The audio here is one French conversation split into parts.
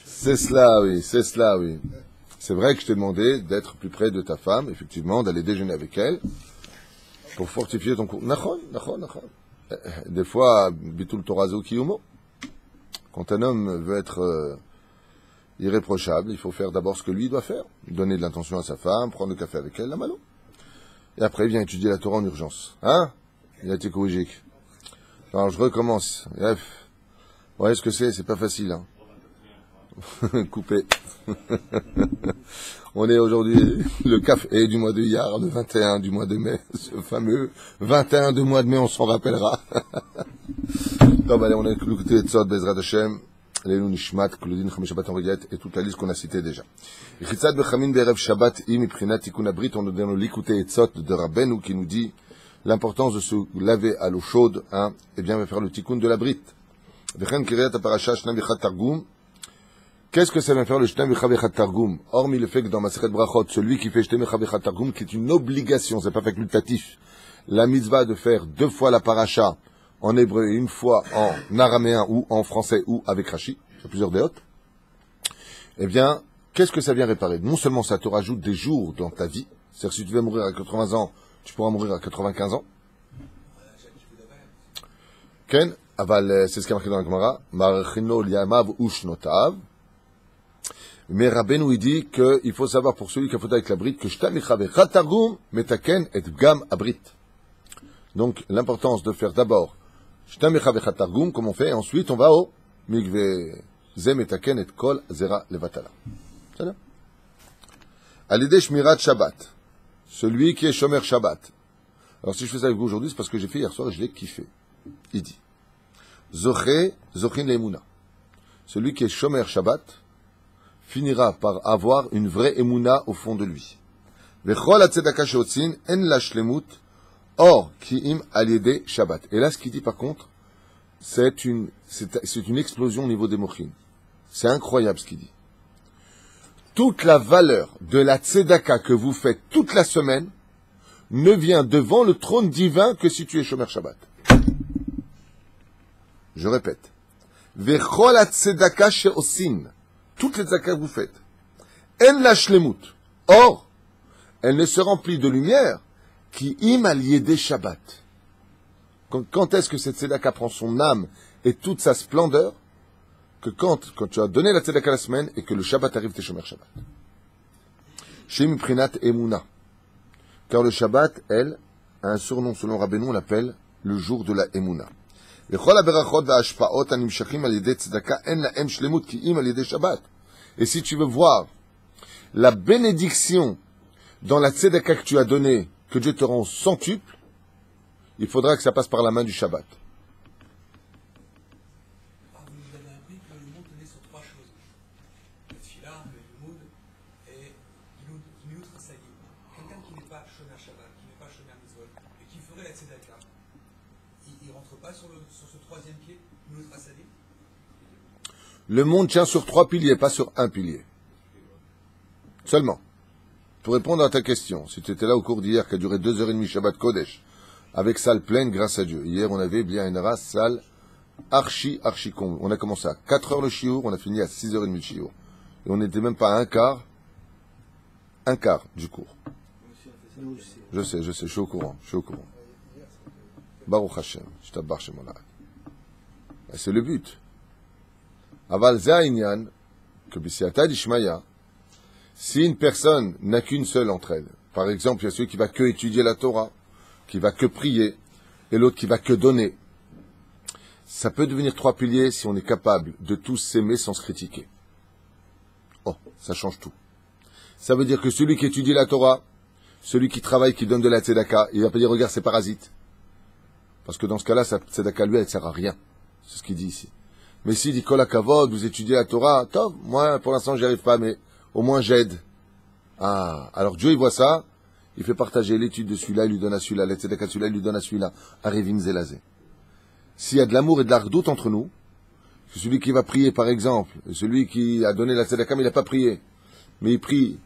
C'est cela, oui, c'est cela, oui. C'est vrai que je t'ai demandé d'être plus près de ta femme, effectivement, d'aller déjeuner avec elle, pour fortifier ton couple. Nachon. Des fois, bitul torazo kiyumo. Quand un homme veut être irréprochable, il faut faire d'abord ce que lui doit faire. Donner de l'attention à sa femme, prendre le café avec elle, la malo. Et après, il vient étudier la Torah en urgence. Hein? Il a été corrigé. Alors, je recommence. Bref. Vous voyez ce que c'est? C'est pas facile, hein. Coupé. On est aujourd'hui le café du mois de Iyar, le 21 du mois de mai, ce fameux 21 du mois de mai, on s'en rappellera. Donc, allez, on a écouté Tzot, Bezrat Hashem, Lélu Nishmat, Kludin, Chamesh Shabbat en Riget, et toute la liste qu'on a citée déjà. Chitzat Bechamin Berev Shabbat, Im Prinat Tikkun Abrit, on nous donne l'écouter Tzot de Rabbeinu qui nous dit l'importance de se laver à l'eau chaude, hein, et bien faire le Tikkun de la Brit. Vechen Kiryat Parasha Shnam Yichat Targum. Qu'est-ce que ça vient faire le Shtem V'cha V'cha Targum? Hormis le fait que dans Masechet Brachot, celui qui fait Shtem V'cha V'cha Targum, qui est une obligation, c'est pas facultatif, la mitzvah de faire 2 fois la paracha en hébreu et 1 fois en araméen ou en français ou avec Rashi, c'est plusieurs déotes, eh bien, qu'est-ce que ça vient réparer? Non seulement ça te rajoute des jours dans ta vie, c'est-à-dire si tu veux mourir à 80 ans, tu pourras mourir à 95 ans. Ken, aval, c'est ce qui est marqué dans la Gemara, Marchino liamav ushnotav. Mais Rabbeinu il dit qu'il faut savoir pour celui qui a fait avec la brite que Shtam Micha V'cha Targum metaken et Bgam abrit. Donc l'importance de faire d'abord Shtam Micha V'cha Targum comme on fait, et ensuite on va au Mikve Ze metaken et Kol Zera Levatala. C'est là. À l'idée Shmirat Shabbat, celui qui est Shomer Shabbat. Alors si je fais ça avec vous aujourd'hui, c'est parce que j'ai fait hier soir et je l'ai kiffé. Il dit Zochin Le'emuna, celui qui est Shomer Shabbat finira par avoir une vraie émouna au fond de lui. Vechol hatzedaka sheotzin en la shlemut or kiim aliede Shabbat. Et là, ce qu'il dit par contre, c'est une explosion au niveau des mochines. C'est incroyable ce qu'il dit. Toute la valeur de la tzedaka que vous faites toute la semaine ne vient devant le trône divin que si tu es Shomer Shabbat. Je répète. Vechol hatzedaka sheotzin. Toutes les tzedaka que vous faites, en la shlemut. Or, elle ne se remplit de lumière qui im aliede Shabbat. Quand est-ce que cette tzedaka prend son âme et toute sa splendeur? Que quand tu as donné la tzedaka la semaine et que le Shabbat arrive, t'es Shomer Shabbat. Shem Prinat Emuna. Car le Shabbat, elle, a un surnom selon Rabbeinu, on l'appelle le jour de la Emuna. Et si tu veux voir la bénédiction dans la tzedaka que tu as donnée, que Dieu te rend centuple, il faudra que ça passe par la main du Shabbat. Vous nous avez appris que le monde tenait sur 3 choses. Le tfila, le limoud et Gimilut Chassadim. Quelqu'un qui n'est pas Shomer Shabbat, qui n'est pas Shomer Mitzvot, et qui ferait la tzedaka, il ne rentre pas sur ce 3e pied, Gimilut Chassadim. Le monde tient sur 3 piliers, pas sur un pilier. Seulement. Pour répondre à ta question, si tu étais là au cours d'hier, qui a duré 2h30 Shabbat Kodesh, avec salle pleine, grâce à Dieu. Hier, on avait bien une race, salle archi comble. On a commencé à 4h le shiur, on a fini à 6h30 le shiur. Et on n'était même pas à un quart du cours. Je sais, je suis au courant. Baruch Hashem, je t'abbarre chez mon âme. C'est le but. Aval Zainyan, que Bisiata d'Ishmaya, si une personne n'a qu'une seule entre elles, par exemple, il y a celui qui va que étudier la Torah, qui va que prier, et l'autre qui va que donner, ça peut devenir 3 piliers si on est capable de tous s'aimer sans se critiquer. Oh, ça change tout. Ça veut dire que celui qui étudie la Torah, celui qui travaille, qui donne de la tzedaka, il va pas dire, regarde, c'est parasite. Parce que dans ce cas-là, sa tzedaka, lui, elle ne sert à rien. C'est ce qu'il dit ici. Mais s'il dit Kol HaKavod, vous étudiez la Torah, top, moi, pour l'instant, j'y arrive pas, mais au moins j'aide. Ah, alors Dieu, il voit ça, il fait partager l'étude de celui-là, il lui donne à celui-là, la tzedaka de celui-là, il lui donne à celui-là. Arivim Zelazé. S'il y a de l'amour et de l'ardoute entre nous, celui qui va prier, par exemple, celui qui a donné la tzedaka, mais il n'a pas prié, mais il prie,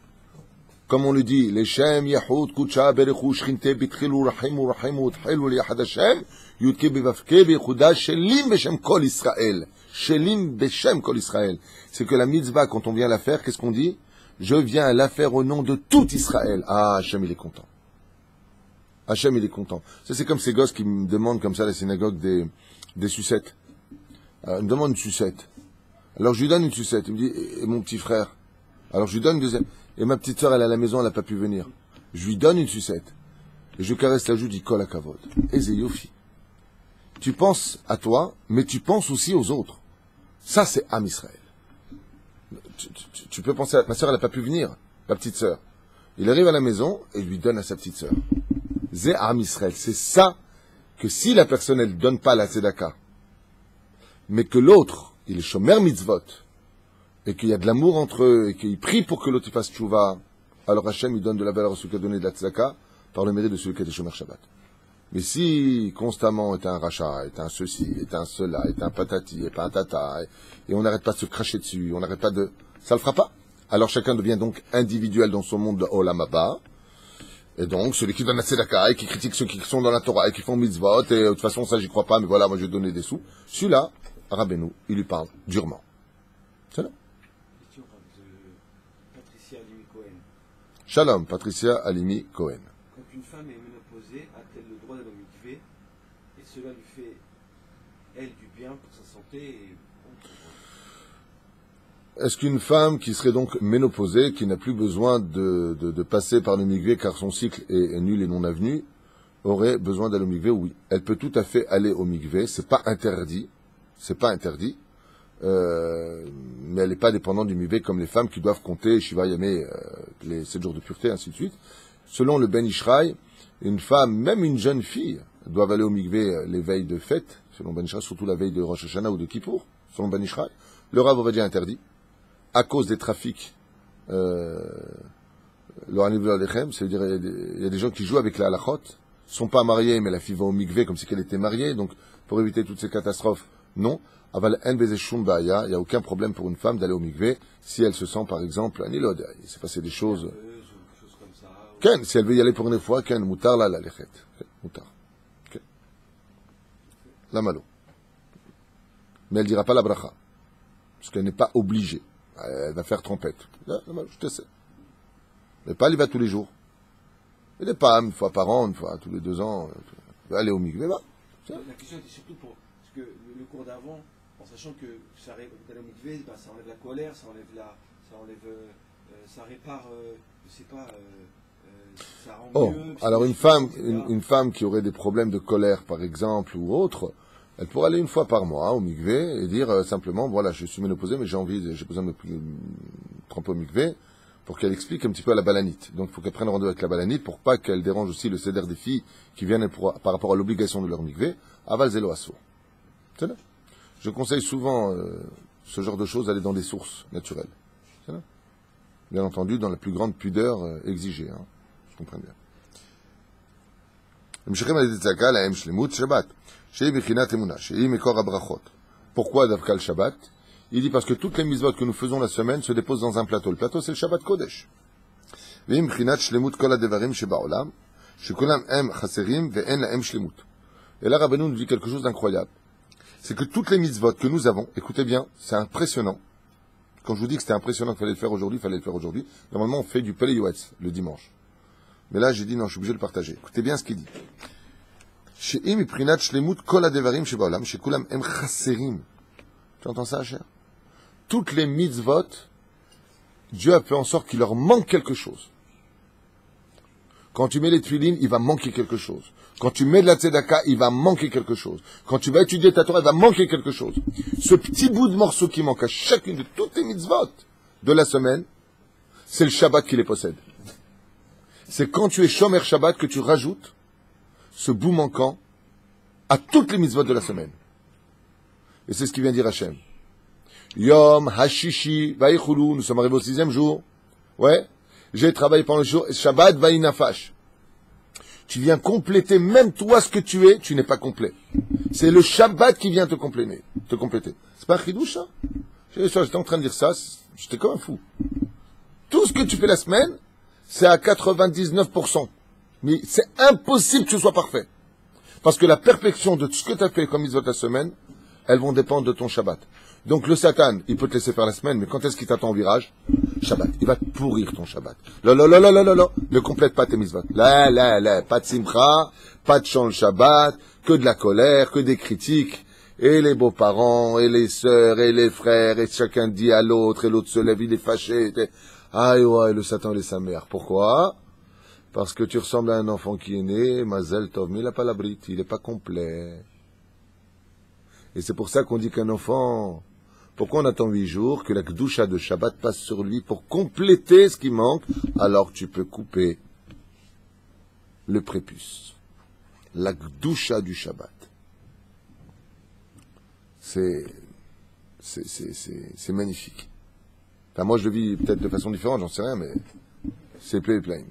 comme on le dit, les Shem, Yahud, Kucha, Berechu, Shchinte, Bitchilu, Rahimu, Rahimu, Tchilu, Liyahad Hashem, Yudke, Bevavke, Bechuda, Shelim, Beshem, Kol Israël. Shelim Beshem Kol Israël. C'est que la mitzvah, quand on vient la faire, qu'est-ce qu'on dit? Je viens la faire au nom de tout Israël. Ah, Hachem, il est content. Hachem, il est content. Ça, c'est comme ces gosses qui me demandent comme ça à la synagogue des sucettes. Alors, ils me demandent une sucette. Alors, je lui donne une sucette. Il me dit, et mon petit frère? Alors, je lui donne une deuxième. Et ma petite sœur, elle est à la maison, elle n'a pas pu venir. Je lui donne une sucette. Et je caresse la joue, je dis, kol hakavod. Eze yofi. Tu penses à toi, mais tu penses aussi aux autres. Ça, c'est Am Israël. Tu peux penser à... Ma sœur, elle n'a pas pu venir, la petite sœur. Il arrive à la maison et il lui donne à sa petite sœur. C'est Am Israël. C'est ça que si la personne, elle ne donne pas la tzedaka, mais que l'autre, il est shomer mitzvot, et qu'il y a de l'amour entre eux, et qu'il prie pour que l'autre fasse tchouva, alors Hachem, il donne de la valeur à celui qui a donné de la tzedaka, par le mérite de celui qui a été shomer Shabbat. Mais si constamment est un rachat, est un ceci, est un cela, est un patati, et pas un tata, et on n'arrête pas de se cracher dessus, on n'arrête pas de... Ça le fera pas. Alors chacun devient donc individuel dans son monde de Olam Haba. Et donc, celui qui donne la tzedaka, et qui critique ceux qui sont dans la Torah, et qui font mitzvot, et de toute façon, ça j'y crois pas, mais voilà, moi je vais donner des sous. Celui-là, Rabbeinu, il lui parle durement. C'est là. Question de Patricia Alimi Cohen. Shalom, Patricia Alimi Cohen. Quand une femme est ménopausée, a-t-elle le droit d'aller au mikvé? Et cela lui fait, elle, du bien pour sa santé et Est-ce qu'une femme qui serait donc ménopausée, qui n'a plus besoin de passer par le mikvé car son cycle est nul et non avenu, aurait besoin d'aller au mikvé? Oui. Elle peut tout à fait aller au mikvé, c'est pas interdit. C'est pas interdit. Mais elle n'est pas dépendante du mikvé comme les femmes qui doivent compter Shiva Yamé, les 7 jours de pureté, ainsi de suite. Selon le Ben Ishraï, une femme, même une jeune fille, doit aller au mikvé les veilles de fête, selon Ben Ishraï, surtout la veille de Rosh Hashanah ou de Kippour, selon Ben Ishraï. Le Rav Ovadia interdit, à cause des trafics, c'est-à-dire il y a des gens qui jouent avec la halachot, sont pas mariés, mais la fille va au mikvé comme si elle était mariée, donc pour éviter toutes ces catastrophes, non. Aval en beze shum baya, il n'y a aucun problème pour une femme d'aller au mikvé si elle se sent par exemple anilod, il s'est passé des choses. Ken, si elle veut y aller pour une fois, ken, mutar la lechet. Mutar. La malo. Mais elle dira pas la bracha. Parce qu'elle n'est pas obligée. Elle va faire trompette. La malo, je te sais. Mais pas elle y va tous les jours. Elle n'est pas une fois par an, une fois tous les 2 ans. Elle va aller au mikvé, va. La question était surtout pour parce que le cours d'avant, en sachant que ça d'aller au mikvé, bah, ça enlève la colère, ça répare, je sais pas, ça rend mieux. Alors une femme qui aurait des problèmes de colère, par exemple, ou autre, elle pourrait aller une fois par mois au mikvé et dire simplement, voilà, je suis ménopausée, mais j'ai besoin de me tremper au mikvé, pour qu'elle explique un petit peu à la balanite. Donc il faut qu'elle prenne rendez-vous avec la balanite pour pas qu'elle dérange aussi le céder des filles qui viennent par rapport à l'obligation de leur mikvé. Aval zélo asso. C'est là. Je conseille souvent ce genre de choses d'aller dans des sources naturelles. C'est là. Bien entendu, dans la plus grande pudeur exigée. Hein. Je comprends bien. Pourquoi Davka le Shabbat? Il dit parce que toutes les mitzvot que nous faisons la semaine se déposent dans un plateau. Le plateau, c'est le Shabbat Kodesh. Et là, Rabbeinu nous dit quelque chose d'incroyable. C'est que toutes les mitzvot que nous avons, écoutez bien, c'est impressionnant. Quand je vous dis que c'était impressionnant qu'il fallait le faire aujourd'hui, il fallait le faire aujourd'hui. Normalement, on fait du Pelé Yoetz le dimanche. Mais là, j'ai dit non, je suis obligé de le partager. Écoutez bien ce qu'il dit. Tu entends ça, cher? Toutes les mitzvot, Dieu a fait en sorte qu'il leur manque quelque chose. Quand tu mets les tuilines, il va manquer quelque chose. Quand tu mets de la tzedaka, il va manquer quelque chose. Quand tu vas étudier ta Torah, il va manquer quelque chose. Ce petit bout de morceau qui manque à chacune de toutes les mitzvot de la semaine, c'est le Shabbat qui les possède. C'est quand tu es Shomer Shabbat que tu rajoutes ce bout manquant à toutes les mitzvot de la semaine. Et c'est ce qui vient dire Hachem. Yom Hashishi Vaïchoulou, nous sommes arrivés au 6e jour. Ouais. J'ai travaillé pendant le jour. Shabbat Vaïnafash. Tu viens compléter, même toi ce que tu es, tu n'es pas complet. C'est le Shabbat qui vient te compléter. C'est pas un chidouche, ça? J'étais en train de dire ça, j'étais comme un fou. Tout ce que tu fais la semaine, c'est à 99%. Mais c'est impossible que ce soit parfait. Parce que la perfection de tout ce que tu as fait comme mitzvot la semaine, elles vont dépendre de ton Shabbat. Donc le Satan, il peut te laisser faire la semaine, mais quand est-ce qu'il t'attend au virage? Shabbat. Il va te pourrir ton Shabbat. Ne complète pas tes mitzvot. Là, pas de simcha, pas de chant le Shabbat, que de la colère, que des critiques. Et les beaux-parents, et les sœurs, et les frères, et chacun dit à l'autre, et l'autre se lève, il est fâché. Aïe, ouais, le Satan, il est sa mère. Pourquoi? Parce que tu ressembles à un enfant qui est né, Mazel Tov, mais il n'a pas la brite, il n'est pas complet. Et c'est pour ça qu'on dit qu'un enfant, pourquoi on attend 8 jours, que la Kedusha de Shabbat passe sur lui pour compléter ce qui manque, alors tu peux couper le prépuce. La Kedusha du Shabbat. C'est magnifique. Enfin, moi je le vis peut-être de façon différente, j'en sais rien, mais c'est plein.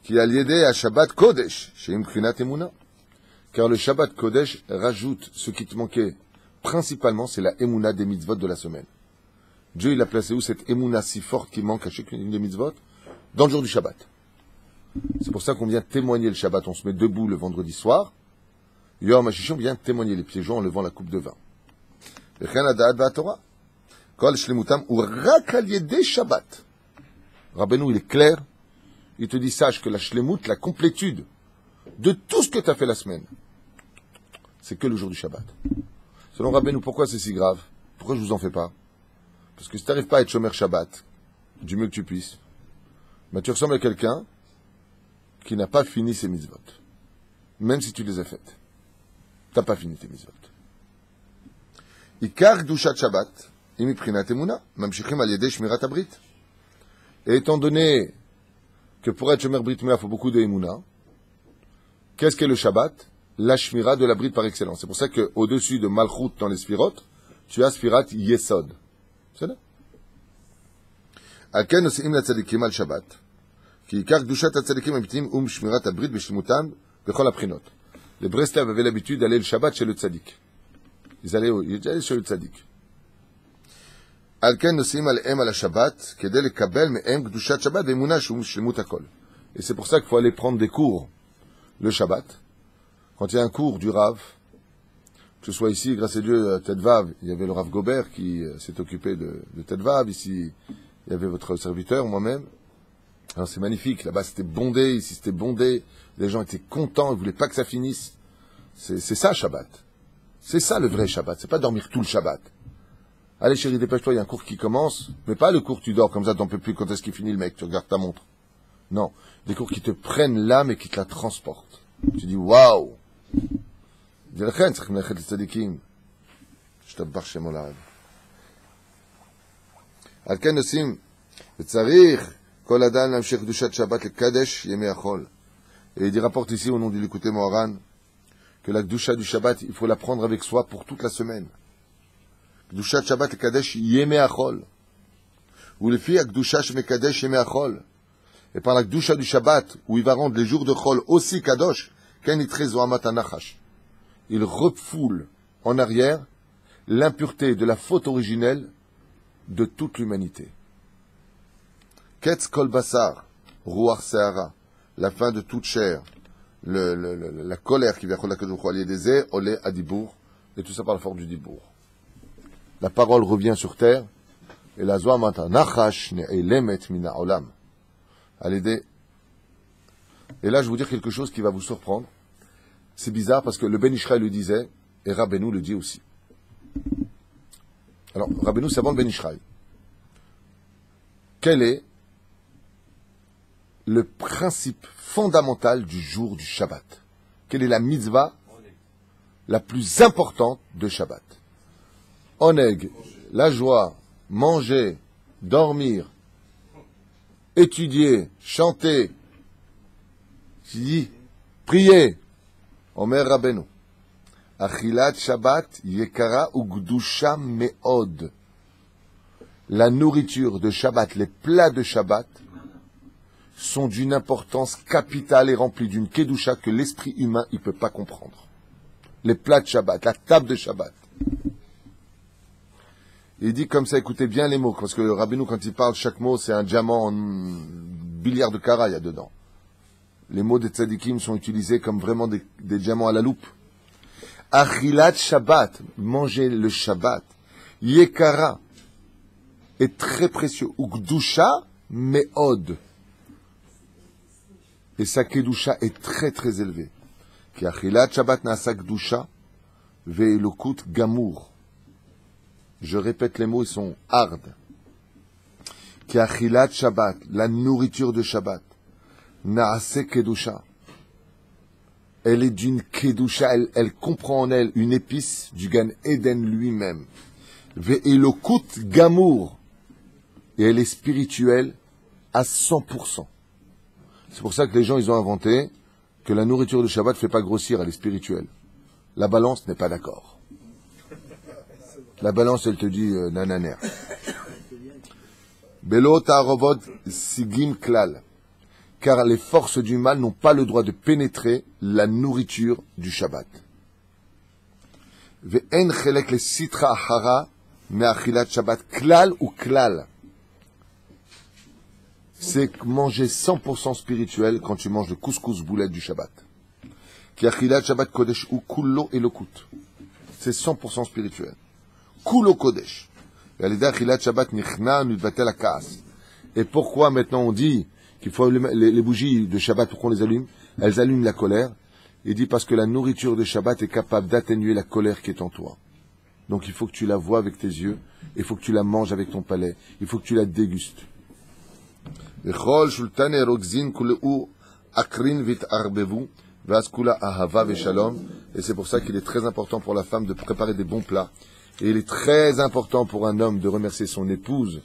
Qui a lié à Shabbat Kodesh, chez Imkrinat Emuna. Car le Shabbat Kodesh rajoute ce qui te manquait. Principalement, c'est la Emuna des mitzvot de la semaine. Dieu, il a placé où cette Emuna si forte qui manque à chacune des mitzvot? Dans le jour du Shabbat. C'est pour ça qu'on vient témoigner le Shabbat. On se met debout le vendredi soir. Yom HaShishi, on vient témoigner les pieds joints en levant la coupe de vin. V'chen hada'at v'haTorah. Kol shlemutam ou rak al yedei Shabbat. Rabbeinu, il est clair. Il te dit, sache que la shlemut, la complétude de tout ce que tu as fait la semaine, c'est que le jour du Shabbat. Selon Rabbeinu, pourquoi c'est si grave? Pourquoi je vous en fais pas? Parce que si tu n'arrives pas à être Shomer Shabbat, du mieux que tu puisses, ben tu ressembles à quelqu'un qui n'a pas fini ses mitzvot. Même si tu les as faites. Tu n'as pas fini tes mitzvot. Ikar Kedushat Shabbat, imiprinat emuna, mamshichim al yedei shmirat habrit. Et étant donné que pour être Shomer Brit Mila, il faut beaucoup de emuna, qu'est-ce qu'est le Shabbat? La shmira de la bride par excellence. C'est pour ça qu'au-dessus de Malchut dans les Sphirot, tu as Sphirat Yesod. C'est là. Alken noseim la tzadikim al Shabbat. Ki ikar kedushat tzadikim amitim shmirat habrit b'shlimutan b'chol haprinot. Les Breslev avaient l'habitude d'aller le Shabbat chez le tzadik. Ils allaient chez le tzadik. Alken noseim alehem al Shabbat kedei lekabel mehem kedushat Shabbat ve'emuna shlimut hakol. Et c'est pour ça qu'il faut aller prendre des cours le Shabbat. Quand il y a un cours du Rav, que ce soit ici, grâce à Dieu, à Tedvav, il y avait le Rav Gobert qui s'est occupé de Tedvav. Ici, il y avait votre serviteur, moi-même. Alors c'est magnifique. Là-bas, c'était bondé. Ici, c'était bondé. Les gens étaient contents. Ils voulaient pas que ça finisse. C'est ça, Shabbat. C'est ça, le vrai Shabbat. C'est pas dormir tout le Shabbat. Allez, chérie, dépêche-toi. Il y a un cours qui commence. Mais pas le cours, tu dors comme ça, t'en peux plus. Quand est-ce qu'il finit, le mec? Tu regardes ta montre. Non. Des cours qui te prennent l'âme et qui te la transportent. Tu dis, waouh! ולכן צריכים ללכת לצדיקים שתבח שמו לעד. על כן נשים וצריך כל אדם להמשיך קדושת שבת לקדש ימי החול. Et il rapporte ici au nom du Likutei Moharan que la Kedusha du Shabbat, il faut la prendre avec soi pour toute la semaine. Kedushat Shabbat lekadesh yemei achol. Ou le fi Kedusha shemekadesh yemei achol. Et par la Kedusha du Shabbat, où il va rendre les jours de Chol aussi kadosh, ken itre zohamat anachash. Il refoule en arrière l'impureté de la faute originelle de toute l'humanité. Ketz kol basar, ruach seara, la fin de toute chair, la colère qui vient contre la Kedusha des olé adibour, et tout ça par la force du dibour. La parole revient sur terre, et la zohamat anachash ne'elemet mina olam. À l'aider. Et là, je vais vous dire quelque chose qui va vous surprendre. C'est bizarre parce que le Ben Ishraï le disait, et Rabbeinu le dit aussi. Alors, Rabbeinu, c'est avant le Ben Ishraï. Quel est le principe fondamental du jour du Shabbat? Quelle est la mitzvah la plus importante de Shabbat? Oneg, la joie, manger, dormir, étudier, chanter, prier. Omer Rabbeinu, Achilat Shabbat yekara ugdusha meod. La nourriture de Shabbat, les plats de Shabbat, sont d'une importance capitale et remplis d'une kedusha que l'esprit humain ne peut pas comprendre. Les plats de Shabbat, la table de Shabbat. Il dit comme ça, écoutez bien les mots, parce que le Rabbeinu, quand il parle, chaque mot, c'est un diamant en billard de Kara, il y a dedans. Les mots des tzadikim sont utilisés comme vraiment des diamants à la loupe. Achilat Shabbat, manger le Shabbat, Yekara, est très précieux. Ukdusha me'od. Et sa kedusha est très très élevée. Ki achilat Shabbat nasa kedusha ve'elokut gamour. Je répète les mots, ils sont hard. Ki achilat Shabbat, la nourriture de Shabbat, naase kedusha. Elle est d'une kedusha, elle comprend en elle une épice du Gan Eden lui-même. Ve'elokut gamour. Et elle est spirituelle à 100%. C'est pour ça que les gens, ils ont inventé que la nourriture de Shabbat ne fait pas grossir, elle est spirituelle. La balance n'est pas d'accord. La balance, elle te dit nananer. Belo ta'arovod sigim klal. Car les forces du mal n'ont pas le droit de pénétrer la nourriture du Shabbat. Ve'en chelek le sitra achara me'achilat Shabbat klal ou klal. C'est manger 100% spirituel quand tu manges le couscous boulette du Shabbat. Ki achilat Shabbat kodesh ou kullo elokut. C'est 100% spirituel. Kullo kodesh. Et pourquoi maintenant on dit qu'il faut les bougies de Shabbat, pour qu'on les allume, elles allument la colère. Il dit parce que la nourriture de Shabbat est capable d'atténuer la colère qui est en toi. Donc il faut que tu la vois avec tes yeux, il faut que tu la manges avec ton palais, il faut que tu la dégustes. Et c'est pour ça qu'il est très important pour la femme de préparer des bons plats. Et il est très important pour un homme de remercier son épouse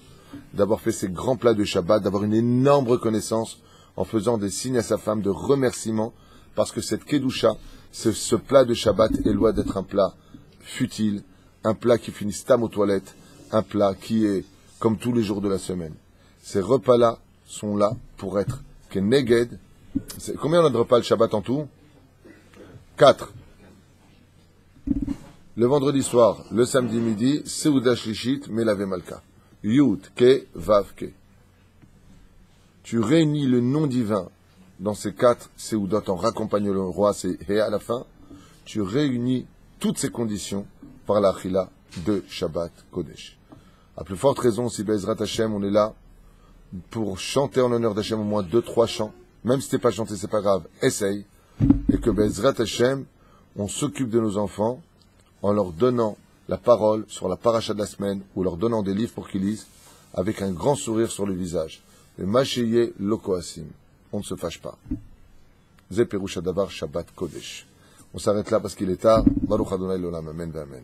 d'avoir fait ces grands plats de Shabbat, d'avoir une énorme reconnaissance en faisant des signes à sa femme de remerciement, parce que cette kedusha, ce plat de Shabbat est loin d'être un plat futile, un plat qui finit stam aux toilettes, un plat qui est comme tous les jours de la semaine. Ces repas-là sont là pour être keneged. Combien on a de repas le Shabbat en tout? 4. Le vendredi soir, le samedi midi, Seuda Shlishit, Melave Malka. Yud, Ke, Vav, Ke. Tu réunis le nom divin dans ces 4 Seudot en raccompagnant le roi, c'est He à la fin. Tu réunis toutes ces conditions par la Achila de Shabbat Kodesh. À plus forte raison, si Be'ezrat Hashem, on est là pour chanter en l'honneur d'Hashem au moins 2-3 chants. Même si t'es pas chanté, c'est pas grave, essaye. Et que Be'ezrat Hashem, on s'occupe de nos enfants en leur donnant la parole sur la paracha de la semaine ou leur donnant des livres pour qu'ils lisent avec un grand sourire sur le visage. Le Masheye Lokoasim. On ne se fâche pas. Ze Perush Hadavar Shabbat Kodesh. On s'arrête là parce qu'il est tard. Baruch Adonai L'Olam. Amen. Amen.